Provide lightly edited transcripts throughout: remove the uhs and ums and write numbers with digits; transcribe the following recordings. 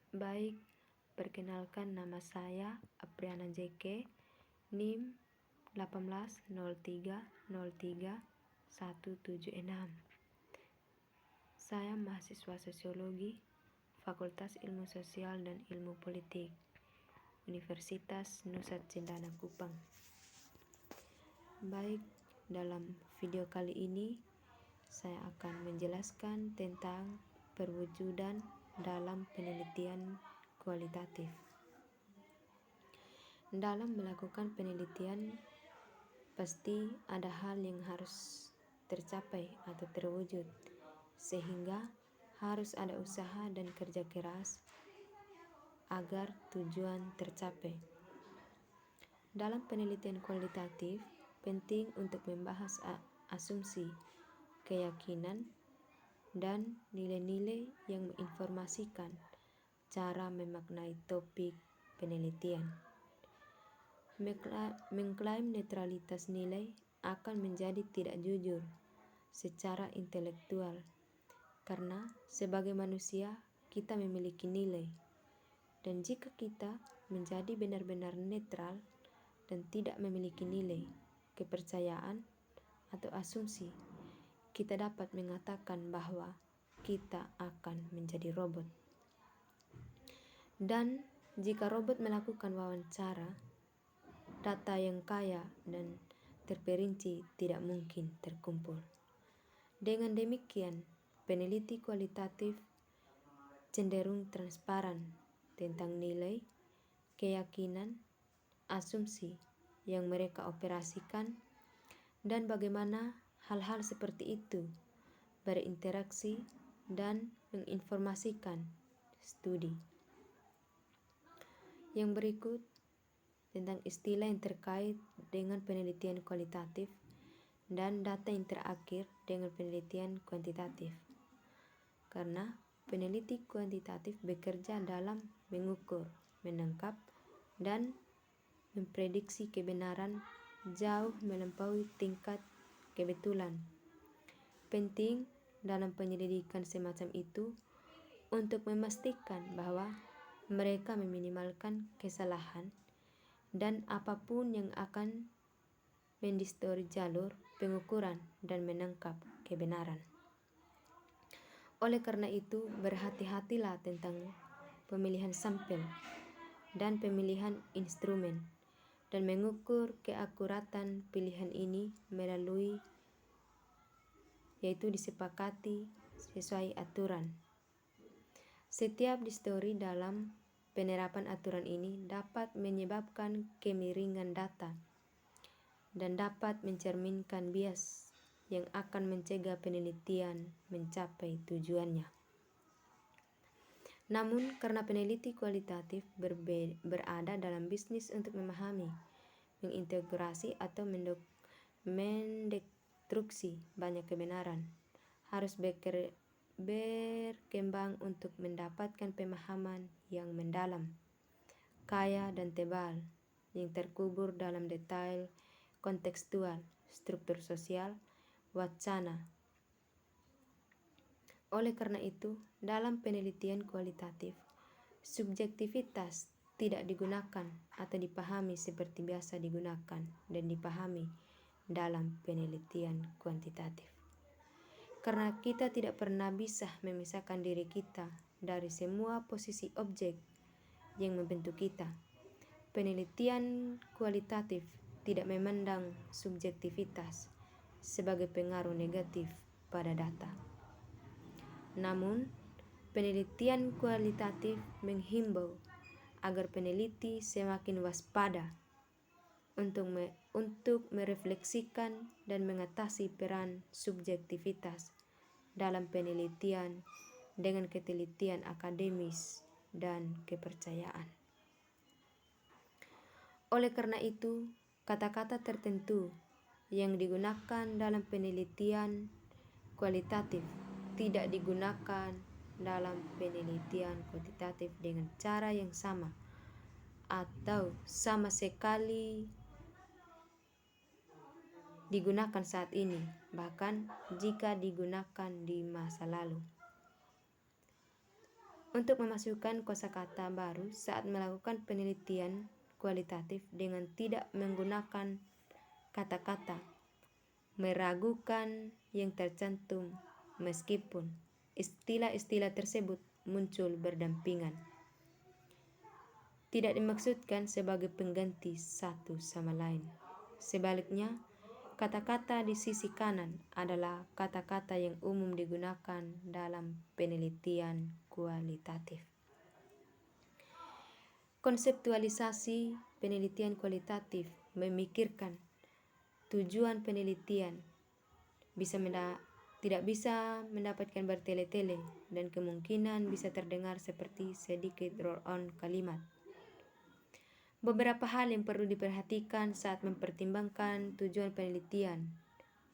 Baik, perkenalkan nama saya Apriana JK, NIM 180303176. Saya mahasiswa Sosiologi, Fakultas Ilmu Sosial dan Ilmu Politik, Universitas Nusa Cendana Kupang. Baik, dalam video kali ini saya akan menjelaskan tentang perwujudan dalam penelitian kualitatif. Dalam melakukan penelitian, pasti ada hal yang harus tercapai atau terwujud, sehingga harus ada usaha dan kerja keras agar tujuan tercapai. Dalam penelitian kualitatif, penting untuk membahas asumsi, keyakinan, dan nilai-nilai yang menginformasikan cara memaknai topik penelitian. Mengklaim netralitas nilai akan menjadi tidak jujur secara intelektual, karena sebagai manusia kita memiliki nilai, dan jika kita menjadi benar-benar netral dan tidak memiliki nilai, kepercayaan, atau asumsi, kita dapat mengatakan bahwa kita akan menjadi robot. Dan jika robot melakukan wawancara, data yang kaya dan terperinci tidak mungkin terkumpul. Dengan demikian, peneliti kualitatif cenderung transparan tentang nilai, keyakinan, asumsi yang mereka operasikan, dan bagaimana hal-hal seperti itu berinteraksi dan menginformasikan studi. Yang berikut tentang istilah yang terkait dengan penelitian kualitatif dan data yang terakhir dengan penelitian kuantitatif. Karena peneliti kuantitatif bekerja dalam mengukur, menangkap, dan memprediksi kebenaran jauh melampaui tingkat kebetulan. Penting dalam penyelidikan semacam itu untuk memastikan bahwa mereka meminimalkan kesalahan dan apapun yang akan mendistorsi jalur pengukuran dan menangkap kebenaran. Oleh karena itu, berhati-hatilah tentang pemilihan sampel dan pemilihan instrumen, dan mengukur keakuratan pilihan ini melalui yaitu disepakati sesuai aturan. Setiap distorsi dalam penerapan aturan ini dapat menyebabkan kemiringan data dan dapat mencerminkan bias yang akan mencegah penelitian mencapai tujuannya. Namun, karena peneliti kualitatif berada dalam bisnis untuk memahami, mengintegrasi atau mendestruksi banyak kebenaran, harus berkembang untuk mendapatkan pemahaman yang mendalam, kaya dan tebal, yang terkubur dalam detail kontekstual, struktur sosial, wacana. Oleh karena itu, dalam penelitian kualitatif, subjektivitas tidak digunakan atau dipahami seperti biasa digunakan dan dipahami dalam penelitian kuantitatif. Karena kita tidak pernah bisa memisahkan diri kita dari semua posisi objek yang membentuk kita, penelitian kualitatif tidak memandang subjektivitas sebagai pengaruh negatif pada data. Namun, penelitian kualitatif menghimbau agar peneliti semakin waspada untuk merefleksikan dan mengatasi peran subjektivitas dalam penelitian dengan ketelitian akademis dan kepercayaan. Oleh karena itu, kata-kata tertentu yang digunakan dalam penelitian kualitatif tidak digunakan dalam penelitian kuantitatif dengan cara yang sama atau sama sekali digunakan saat ini, bahkan jika digunakan di masa lalu. untuk memasukkan kosakata baru saat melakukan penelitian kualitatif dengan tidak menggunakan kata-kata meragukan yang tercantum, meskipun istilah-istilah tersebut muncul berdampingan. Tidak dimaksudkan sebagai pengganti satu sama lain. Sebaliknya, kata-kata di sisi kanan adalah kata-kata yang umum digunakan dalam penelitian kualitatif. Konseptualisasi penelitian kualitatif memikirkan tujuan penelitian tidak bisa mendapatkan bertele-tele dan kemungkinan bisa terdengar seperti sedikit roll-on kalimat. Beberapa hal yang perlu diperhatikan saat mempertimbangkan tujuan penelitian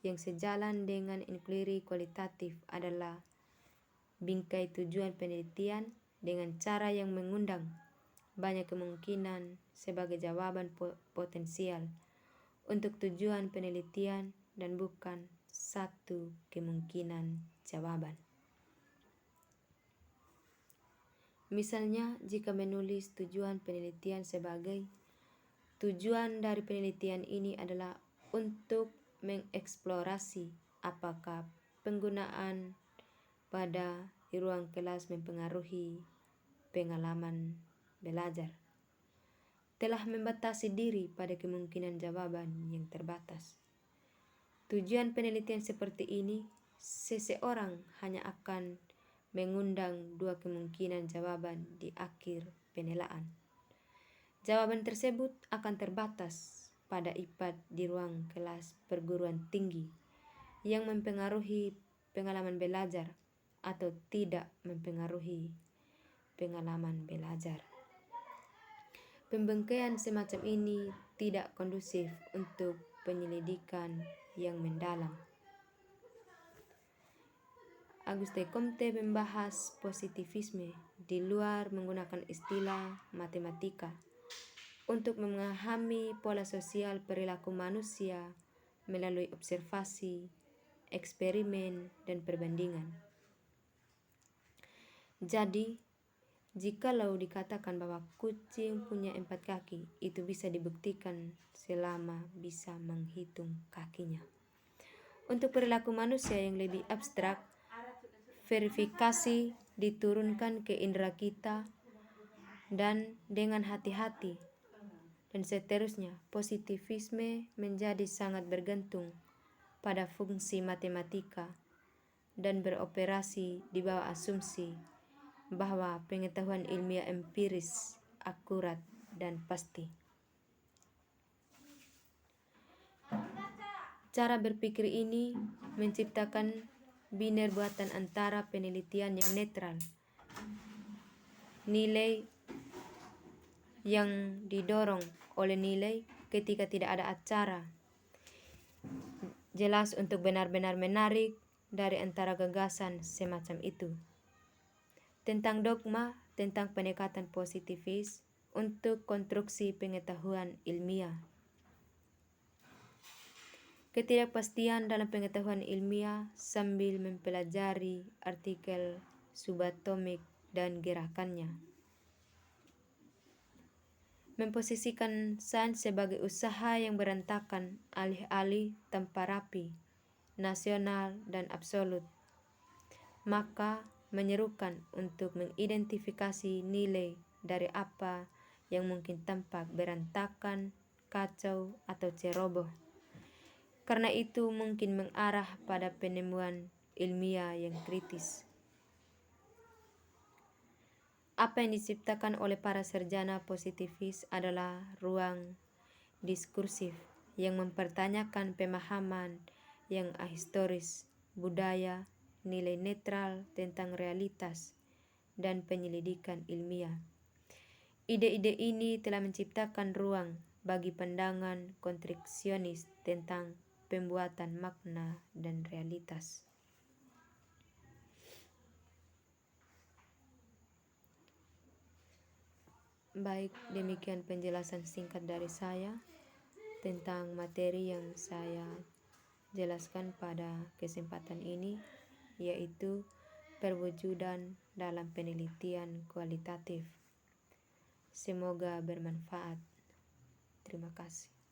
yang sejalan dengan inquiry kualitatif adalah bingkai tujuan penelitian dengan cara yang mengundang banyak kemungkinan sebagai jawaban potensial untuk tujuan penelitian dan bukan satu kemungkinan jawaban. Misalnya, jika menulis tujuan penelitian sebagai tujuan dari penelitian ini adalah untuk mengeksplorasi apakah penggunaan pada ruang kelas mempengaruhi pengalaman belajar, telah membatasi diri pada kemungkinan jawaban yang terbatas. Tujuan penelitian seperti ini, seseorang hanya akan mengundang dua kemungkinan jawaban di akhir penilaian. Jawaban tersebut akan terbatas pada IPAD di ruang kelas perguruan tinggi yang mempengaruhi pengalaman belajar atau tidak mempengaruhi pengalaman belajar. Pembingkaian semacam ini tidak kondusif untuk penyelidikan yang mendalam. Auguste Comte membahas positivisme di luar menggunakan istilah matematika untuk memahami pola sosial perilaku manusia melalui observasi, eksperimen, dan perbandingan. Jadi, jikalau dikatakan bahwa kucing punya 4 kaki, itu bisa dibuktikan selama bisa menghitung kakinya. Untuk perilaku manusia yang lebih abstrak, verifikasi diturunkan ke indera kita dan dengan hati-hati, dan seterusnya. Positivisme menjadi sangat bergantung pada fungsi matematika dan beroperasi di bawah asumsi bahwa pengetahuan ilmiah empiris, akurat, dan pasti. Cara berpikir ini menciptakan biner buatan antara penelitian yang netral, nilai yang didorong oleh nilai ketika tidak ada acara jelas untuk benar-benar menarik dari antara gagasan semacam itu. Tentang dogma, tentang pendekatan positivis untuk konstruksi pengetahuan ilmiah. Ketidakpastian dalam pengetahuan ilmiah sambil mempelajari artikel subatomik dan gerakannya. Memposisikan sains sebagai usaha yang berantakan, alih-alih tanpa rapi, nasional dan absolut. Maka menyerukan untuk mengidentifikasi nilai dari apa yang mungkin tampak berantakan, kacau, atau ceroboh. Karena itu mungkin mengarah pada penemuan ilmiah yang kritis. Apa yang diciptakan oleh para sarjana positivis adalah ruang diskursif yang mempertanyakan pemahaman yang ahistoris, budaya, nilai netral tentang realitas, dan penyelidikan ilmiah. Ide-ide ini telah menciptakan ruang bagi pandangan konstruksionis tentang pembuatan makna dan realitas. Baik, demikian penjelasan singkat dari saya tentang materi yang saya jelaskan pada kesempatan ini, yaitu perwujudan dalam penelitian kualitatif. Semoga bermanfaat. Terima kasih.